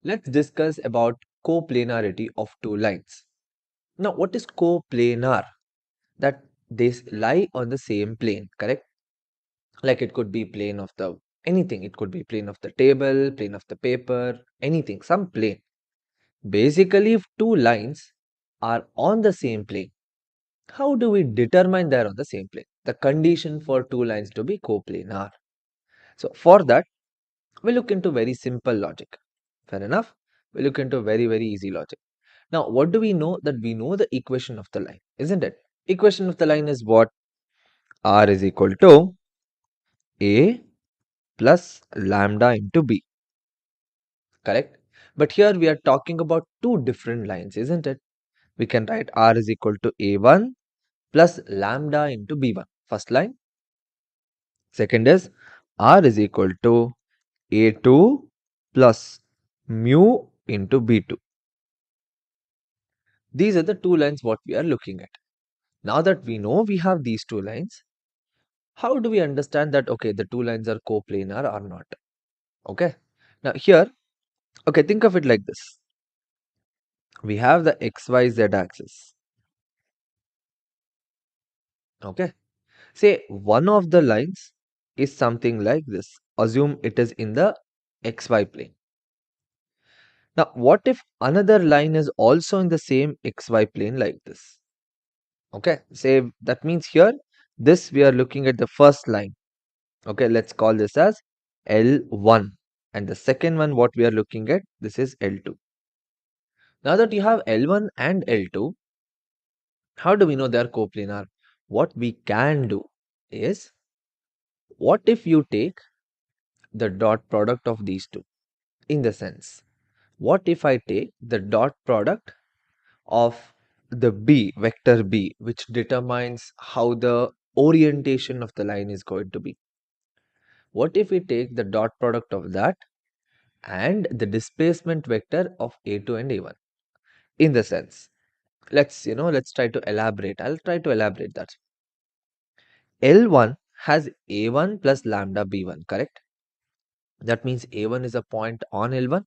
Let's discuss about coplanarity of two lines. Now, what is coplanar? That they lie on the same plane, correct? Like it could be plane of the anything. It could be plane of the table, plane of the paper, anything, some plane. Basically, if two lines are on the same plane, how do we determine they're on the same plane? The condition for two lines to be coplanar. So for that, we look into very simple logic. Fair enough? We look into very easy logic. Now, what do we know? That we know the equation of the line, isn't it? Equation of the line is what? R is equal to A plus lambda into B, correct? But here we are talking about two different lines, isn't it? We can write R is equal to A1 plus lambda into B1, first line. Second is R is equal to A2 plus mu into B2. These are the two lines what we are looking at. Now that we know we have these two lines, how do we understand that, okay, the two lines are coplanar or not? Okay. Now here, okay, think of it like this. We have the XYZ axis. Okay. Say one of the lines is something like this. Assume it is in the XY plane. Now, what if another line is also in the same XY plane like this? Okay. Say that means here, this we are looking at the first line. Okay. Let's call this as L1. And the second one, what we are looking at, this is L2. Now that you have L1 and L2, how do we know they are coplanar? What we can do is, what if you take the dot product of these two? In the sense, what if I take the dot product of the B, vector B, which determines how the orientation of the line is going to be? What if we take the dot product of that and the displacement vector of A2 and A1? In the sense, let's try to elaborate. I'll try to elaborate that. L1 has A1 plus lambda B1, correct? That means A1 is a point on L1.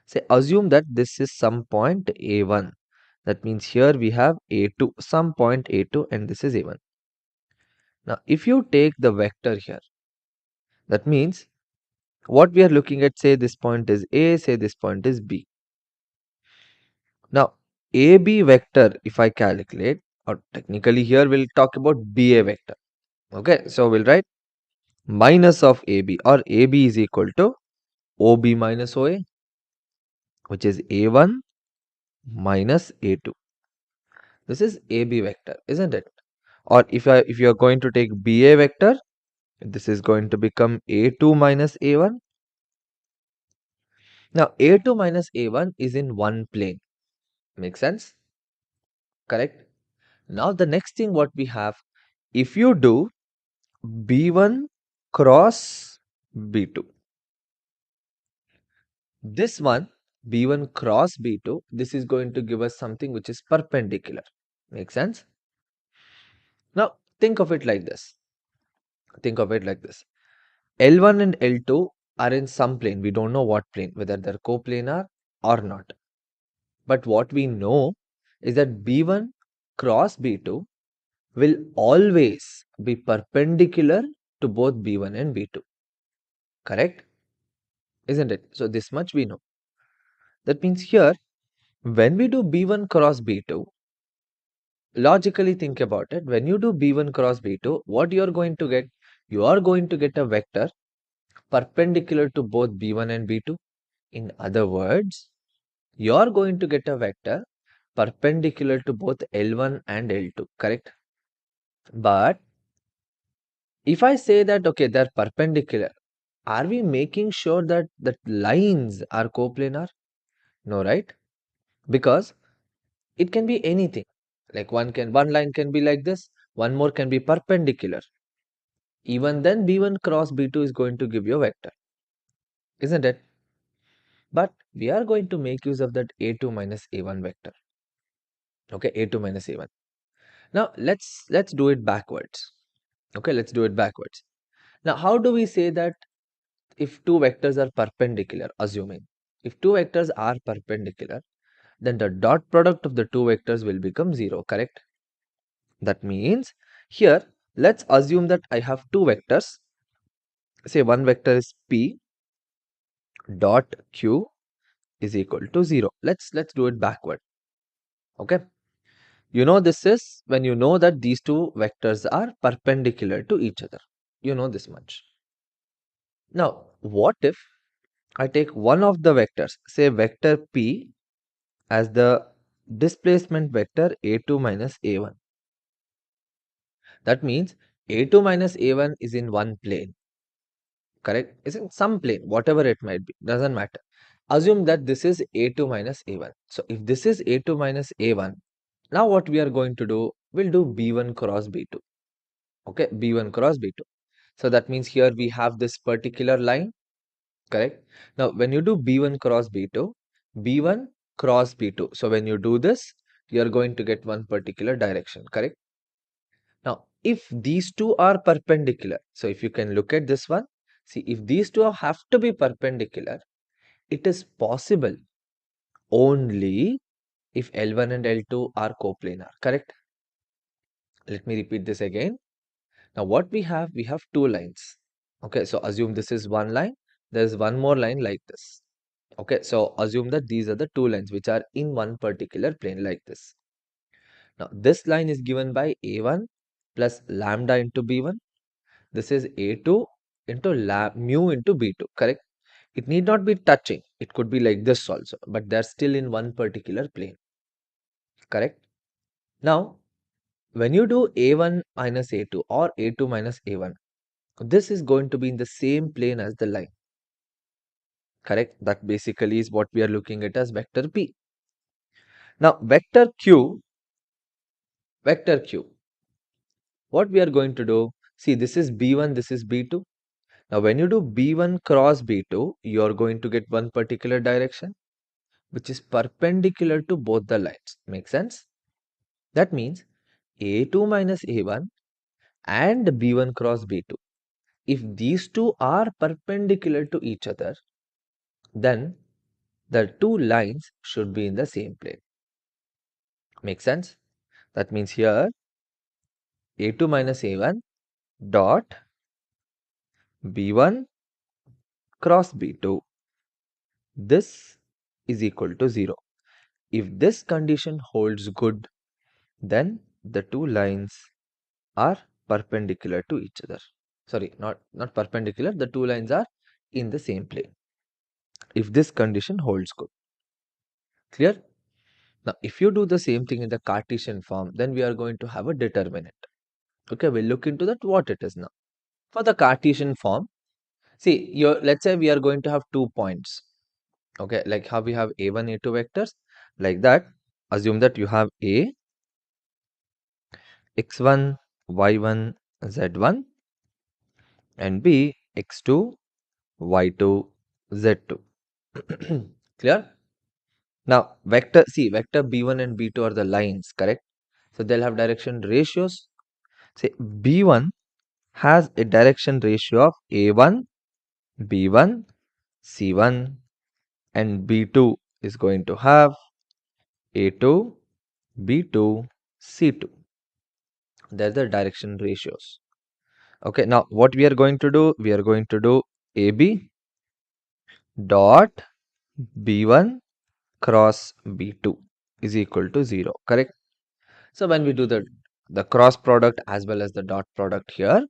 Say, assume that this is some point A1. That means here we have A2, some point A2, and this is A1. Now, if you take the vector here, that means what we are looking at, say this point is A, say this point is B. Now, AB vector, if I calculate, or technically here we'll talk about BA vector. Okay, so we'll write minus of AB, or AB is equal to OB minus OA, which is A1 minus A2. This is AB vector, isn't it? Or if you are going to take BA vector, this is going to become A2 minus A1. Now, A2 minus A1 is in one plane. Make sense? Correct? Now, the next thing what we have, if you do B1 cross B2, this one, B1 cross B2, this is going to give us something which is perpendicular. Make sense? Now, think of it like this. Think of it like this. L1 and L2 are in some plane. We don't know what plane, whether they're coplanar or not. But what we know is that B1 cross B2 will always be perpendicular to both B1 and B2. Correct? Isn't it? So this much we know. That means here, when we do B1 cross B2, logically think about it. When you do B1 cross B2, what you are going to get? You are going to get a vector perpendicular to both B1 and B2. In other words, you are going to get a vector perpendicular to both L1 and L2, correct? But if I say that, okay, they're perpendicular, are we making sure that the lines are coplanar? No, right? Because it can be anything. Like one line can be like this, one more can be perpendicular. Even then, B1 cross B2 is going to give you a vector, isn't it? But we are going to make use of that A2 minus A1 vector. Okay, A2 minus A1. Now let's do it backwards. Okay, let's do it backwards. Now, how do we say that if two vectors are perpendicular, assuming? If two vectors are perpendicular, then the dot product of the two vectors will become 0, correct? That means here, let's assume that I have two vectors. Say one vector is P dot Q is equal to 0. Let's do it backward. Okay. You know this is when you know that these two vectors are perpendicular to each other. You know this much. Now, what if I take one of the vectors, say vector P, as the displacement vector A2 minus A1. That means A2 minus A1 is in one plane, correct? It's in some plane, whatever it might be, doesn't matter. Assume that this is A2 minus A1. So if this is A2 minus A1, now what we are going to do, we'll do B1 cross B2. Okay, B1 cross B2. So that means here we have this particular line, correct? Now when you do B1 cross B2, B1 cross B2. So when you do this, you are going to get one particular direction, correct? Now, if these two are perpendicular, so if you can look at this one, see if these two have to be perpendicular, it is possible only if L1 and L2 are coplanar, correct? Let me repeat this again. Now what we have two lines. Okay, so assume this is one line, there is one more line like this. Okay, so assume that these are the two lines which are in one particular plane like this. Now this line is given by A1 plus lambda into B1. This is A2 into mu into B2, correct? It need not be touching. It could be like this also, but they're still in one particular plane, correct? Now, when you do A1 minus A2 or A2 minus A1, this is going to be in the same plane as the line, correct? That basically is what we are looking at as vector P. Now, vector Q, what we are going to do, see this is B1, this is B2. Now, when you do B1 cross B2, you are going to get one particular direction, which is perpendicular to both the lines. Make sense? That means A2 minus A1 and B1 cross B2. If these two are perpendicular to each other, then the two lines should be in the same plane. Make sense? That means here A2 minus A1 dot B1 cross B2. This is equal to 0. If this condition holds good, then the two lines are perpendicular to each other. Sorry, not perpendicular, the two lines are in the same plane. If this condition holds good. Clear? Now, if you do the same thing in the Cartesian form, then we are going to have a determinant. Okay, we'll look into that what it is now. For the Cartesian form, see, let's say we are going to have 2 points. Okay, like how we have A1, A2 vectors, like that. Assume that you have A, x1, y1, z1, and B, x2, y2, z2. Clear? Now, vector B1 and B2 are the lines, correct? So they'll have direction ratios. Say B1 has a direction ratio of A1, B1, C1, and B2 is going to have A2, B2, C2. They're the direction ratios. Okay, now what we are going to do? We are going to do AB dot B1 cross B2 is equal to 0, correct? So when we do the cross product as well as the dot product here,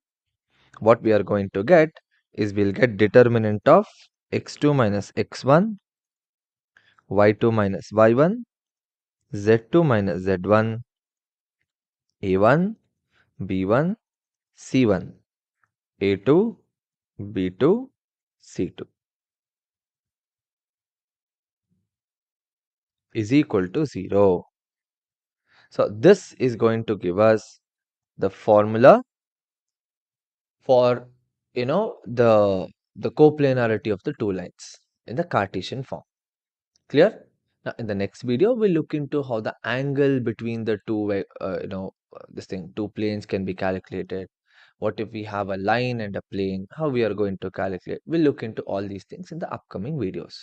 what we are going to get is we'll get determinant of x2 minus x1, y2 minus y1, z2 minus z1, a1, b1, c1, a2, b2, c2 is equal to 0. So this is going to give us the formula for the coplanarity of the two lines in the Cartesian form. Clear? Now in the next video we'll look into how the angle between the two planes can be calculated. What if we have a line and a plane, how we are going to calculate? We'll look into all these things in the upcoming videos.